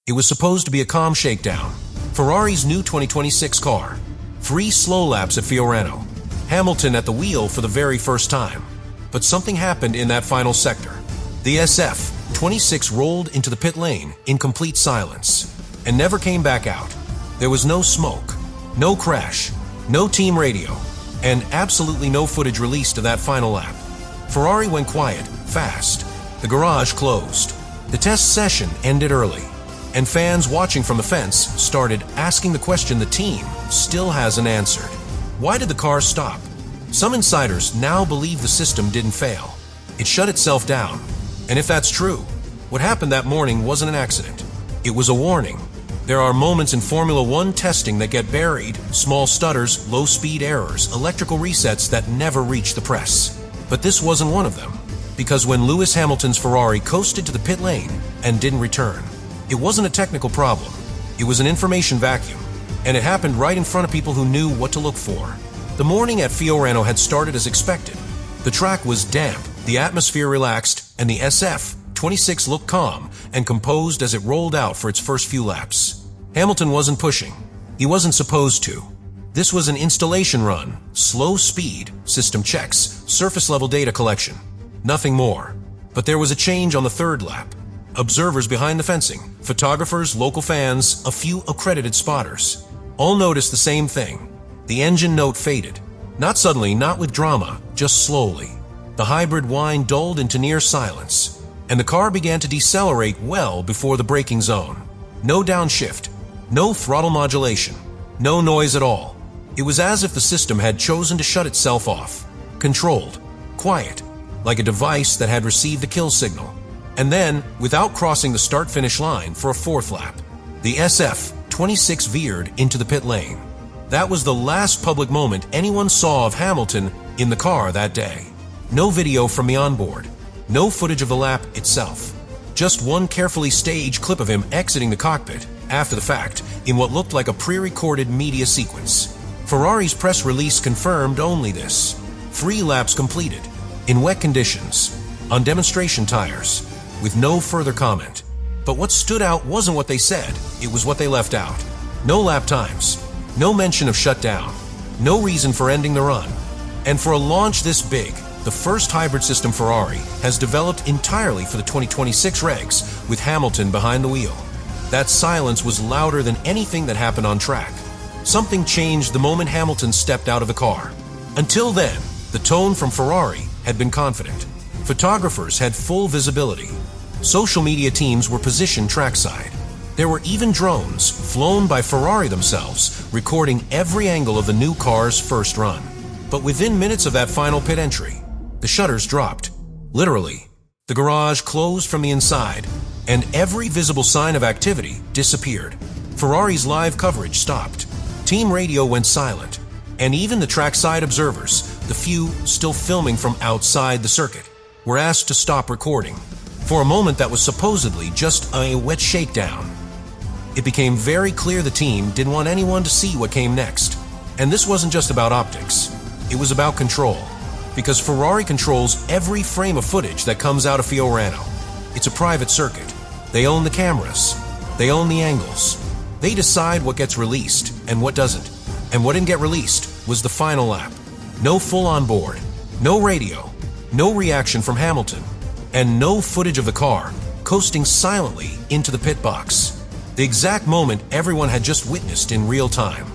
It was supposed to be a calm shakedown. Ferrari's new 2026 car. 3 slow laps at Fiorano. Hamilton at the wheel for the very first time. But something happened in that final sector. The SF-26 rolled into the pit lane in complete silence and never came back out. There was no smoke, no crash, no team radio, and absolutely no footage released of that final lap. Ferrari went quiet, fast. The garage closed. The test session ended early, and fans watching from the fence started asking the question the team still hasn't answered. Why did the car stop? Some insiders now believe the system didn't fail. It shut itself down. And if that's true, what happened that morning wasn't an accident. It was a warning. There are moments in Formula One testing that get buried, small stutters, low-speed errors, electrical resets that never reach the press. But this wasn't one of them, because when Lewis Hamilton's Ferrari coasted to the pit lane and didn't return, it wasn't a technical problem. It was an information vacuum, and it happened right in front of people who knew what to look for. The morning at Fiorano had started as expected. The track was damp, the atmosphere relaxed, and the SF-26 looked calm and composed as it rolled out for its first few laps. Hamilton wasn't pushing. He wasn't supposed to. This was an installation run, slow speed, system checks, surface level data collection. Nothing more. But there was a change on the third lap. Observers behind the fencing, photographers, local fans, a few accredited spotters, all noticed the same thing. The engine note faded. Not suddenly, not with drama, just slowly. The hybrid whine dulled into near silence, and the car began to decelerate well before the braking zone. No downshift, no throttle modulation, no noise at all. It was as if the system had chosen to shut itself off. Controlled, quiet, like a device that had received a kill signal. And then, without crossing the start-finish line for a fourth lap, the SF-26 veered into the pit lane. That was the last public moment anyone saw of Hamilton in the car that day. No video from the onboard, no footage of the lap itself. Just one carefully staged clip of him exiting the cockpit, after the fact, in what looked like a pre-recorded media sequence. Ferrari's press release confirmed only this. 3 laps completed, in wet conditions, on demonstration tires, with no further comment. But what stood out wasn't what they said, it was what they left out. No lap times, no mention of shutdown, no reason for ending the run. And for a launch this big, the first hybrid system Ferrari has developed entirely for the 2026 regs with Hamilton behind the wheel. That silence was louder than anything that happened on track. Something changed the moment Hamilton stepped out of the car. Until then, the tone from Ferrari had been confident. Photographers had full visibility. Social media teams were positioned trackside. There were even drones flown by Ferrari themselves, recording every angle of the new car's first run. But within minutes of that final pit entry, the shutters dropped. Literally, the garage closed from the inside, and every visible sign of activity disappeared. Ferrari's live coverage stopped. Team radio went silent, and even the trackside observers, the few still filming from outside the circuit, were asked to stop recording. For a moment that was supposedly just a wet shakedown. It became very clear the team didn't want anyone to see what came next. And this wasn't just about optics. It was about control. Because Ferrari controls every frame of footage that comes out of Fiorano. It's a private circuit. They own the cameras. They own the angles. They decide what gets released and what doesn't. And what didn't get released was the final lap. No full on board, no radio, no reaction from Hamilton, and no footage of the car coasting silently into the pit box. The exact moment everyone had just witnessed in real time.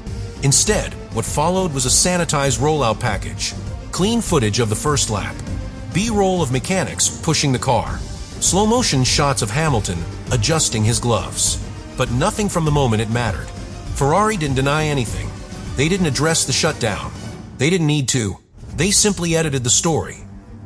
Instead, what followed was a sanitized rollout package. Clean footage of the first lap. B-roll of mechanics pushing the car. Slow-motion shots of Hamilton adjusting his gloves. But nothing from the moment it mattered. Ferrari didn't deny anything. They didn't address the shutdown. They didn't need to. They simply edited the story,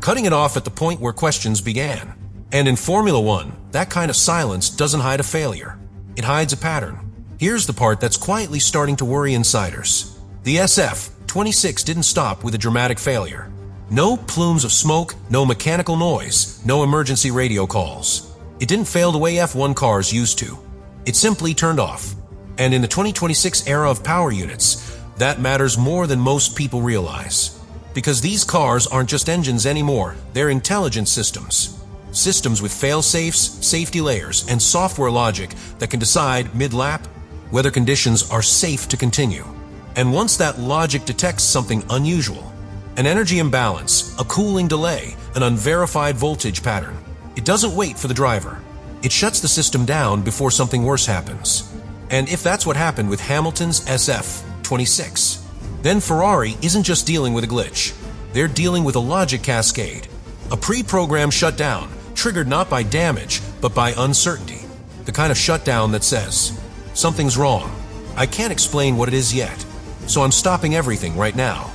cutting it off at the point where questions began. And in Formula One, that kind of silence doesn't hide a failure. It hides a pattern. Here's the part that's quietly starting to worry insiders. The SF-26 didn't stop with a dramatic failure. No plumes of smoke, no mechanical noise, no emergency radio calls. It didn't fail the way F1 cars used to. It simply turned off. And in the 2026 era of power units, that matters more than most people realize. Because these cars aren't just engines anymore, they're intelligent systems. Systems with fail-safes, safety layers, and software logic that can decide mid-lap whether conditions are safe to continue. And once that logic detects something unusual, an energy imbalance, a cooling delay, an unverified voltage pattern, it doesn't wait for the driver. It shuts the system down before something worse happens. And if that's what happened with Hamilton's SF-26, then Ferrari isn't just dealing with a glitch. They're dealing with a logic cascade, a pre-programmed shutdown triggered not by damage, but by uncertainty. The kind of shutdown that says, something's wrong. I can't explain what it is yet, so I'm stopping everything right now.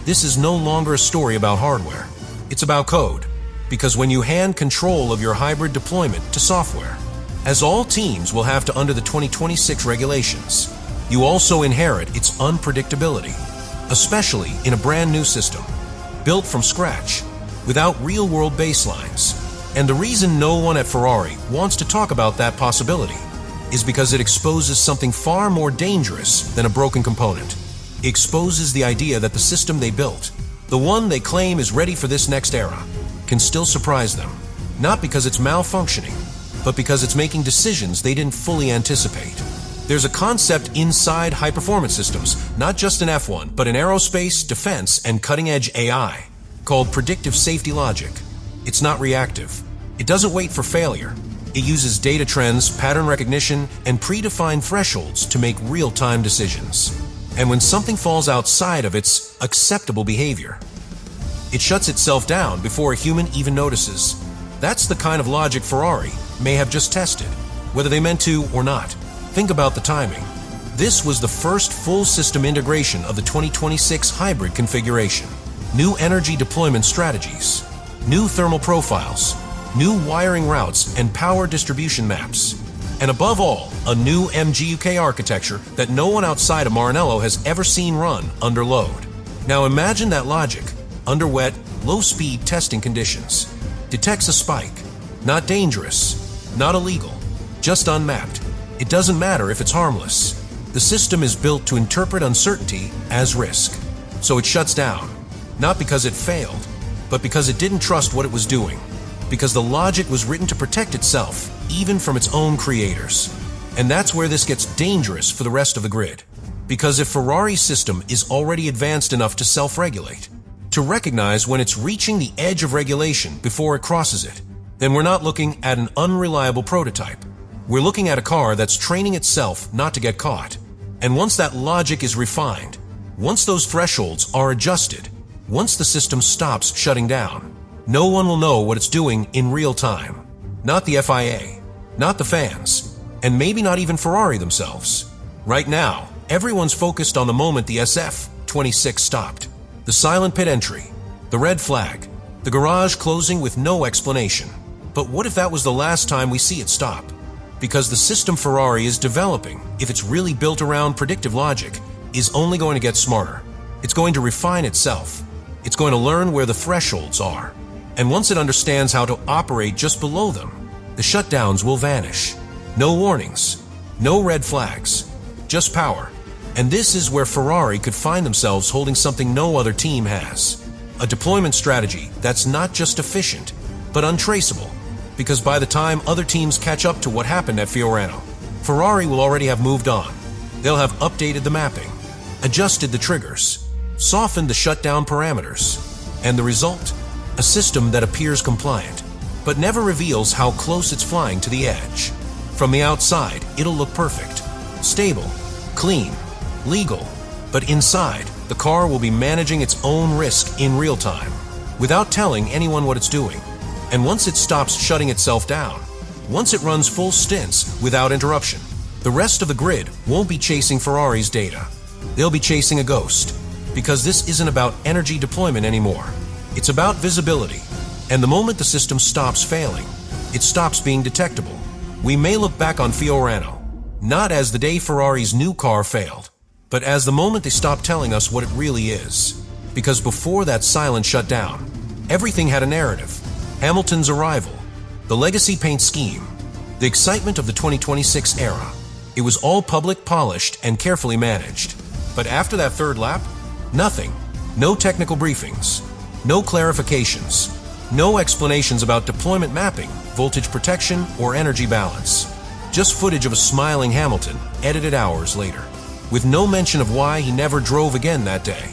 This is no longer a story about hardware. It's about code. Because when you hand control of your hybrid deployment to software, as all teams will have to under the 2026 regulations, you also inherit its unpredictability, especially in a brand new system, built from scratch, without real-world baselines. And the reason no one at Ferrari wants to talk about that possibility is because it exposes something far more dangerous than a broken component. It exposes the idea that the system they built, the one they claim is ready for this next era, can still surprise them, not because it's malfunctioning, but because it's making decisions they didn't fully anticipate. There's a concept inside high-performance systems, not just in F1, but in aerospace, defense, and cutting-edge AI, called predictive safety logic. It's not reactive. It doesn't wait for failure. It uses data trends, pattern recognition, and predefined thresholds to make real-time decisions. And when something falls outside of its acceptable behavior, it shuts itself down before a human even notices. That's the kind of logic Ferrari may have just tested, whether they meant to or not. Think about the timing. This was the first full system integration of the 2026 hybrid configuration. New energy deployment strategies, new thermal profiles, new wiring routes and power distribution maps, and above all, a new MGUK architecture that no one outside of Maranello has ever seen run under load. Now imagine that logic under wet, low-speed testing conditions. Detects a spike. Not dangerous, not illegal, just unmapped. It doesn't matter if it's harmless. The system is built to interpret uncertainty as risk. So it shuts down, not because it failed, but because it didn't trust what it was doing. Because the logic was written to protect itself, even from its own creators. And that's where this gets dangerous for the rest of the grid. Because if Ferrari's system is already advanced enough to self-regulate, to recognize when it's reaching the edge of regulation before it crosses it, then we're not looking at an unreliable prototype. We're looking at a car that's training itself not to get caught. And once that logic is refined, once those thresholds are adjusted, once the system stops shutting down, no one will know what it's doing in real time. Not the FIA, not the fans, and maybe not even Ferrari themselves. Right now, everyone's focused on the moment the SF-26 stopped. The silent pit entry, the red flag, the garage closing with no explanation. But what if that was the last time we see it stop? Because the system Ferrari is developing, if it's really built around predictive logic, is only going to get smarter. It's going to refine itself. It's going to learn where the thresholds are. And once it understands how to operate just below them, the shutdowns will vanish. No warnings, no red flags, just power. And this is where Ferrari could find themselves holding something no other team has. A deployment strategy that's not just efficient, but untraceable. Because by the time other teams catch up to what happened at Fiorano, Ferrari will already have moved on. They'll have updated the mapping, adjusted the triggers, softened the shutdown parameters. And the result? A system that appears compliant, but never reveals how close it's flying to the edge. From the outside, it'll look perfect, stable, clean, legal, but inside, the car will be managing its own risk in real time, without telling anyone what it's doing. And once it stops shutting itself down, once it runs full stints without interruption, the rest of the grid won't be chasing Ferrari's data. They'll be chasing a ghost, because this isn't about energy deployment anymore. It's about visibility. And the moment the system stops failing, it stops being detectable. We may look back on Fiorano, not as the day Ferrari's new car failed, but as the moment they stopped telling us what it really is. Because before that silent shutdown, everything had a narrative. Hamilton's arrival, the legacy paint scheme, the excitement of the 2026 era. It was all public, polished, and carefully managed. But after that third lap, nothing. No technical briefings, no clarifications, No explanations about deployment mapping, voltage protection, or energy balance. Just footage of a smiling Hamilton, edited hours later, with no mention of why he never drove again that day.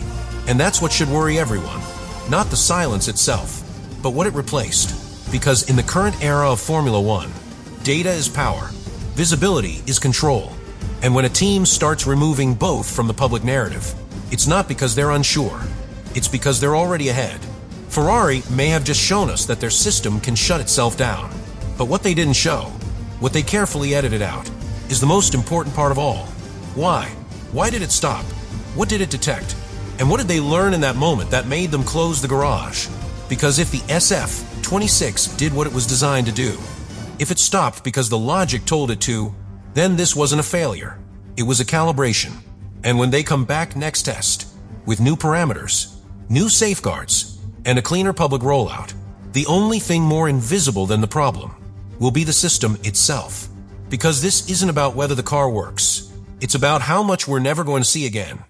And that's what should worry everyone. Not the silence itself, but what it replaced. Because in the current era of Formula One, data is power, visibility is control. And when a team starts removing both from the public narrative, it's not because they're unsure, it's because they're already ahead. Ferrari may have just shown us that their system can shut itself down. But what they didn't show, what they carefully edited out, is the most important part of all. Why? Why did it stop? What did it detect? And what did they learn in that moment that made them close the garage? Because if the SF-26 did what it was designed to do, if it stopped because the logic told it to, then this wasn't a failure. It was a calibration. And when they come back next test, with new parameters, new safeguards, and a cleaner public rollout, the only thing more invisible than the problem will be the system itself. Because this isn't about whether the car works. It's about how much we're never going to see again.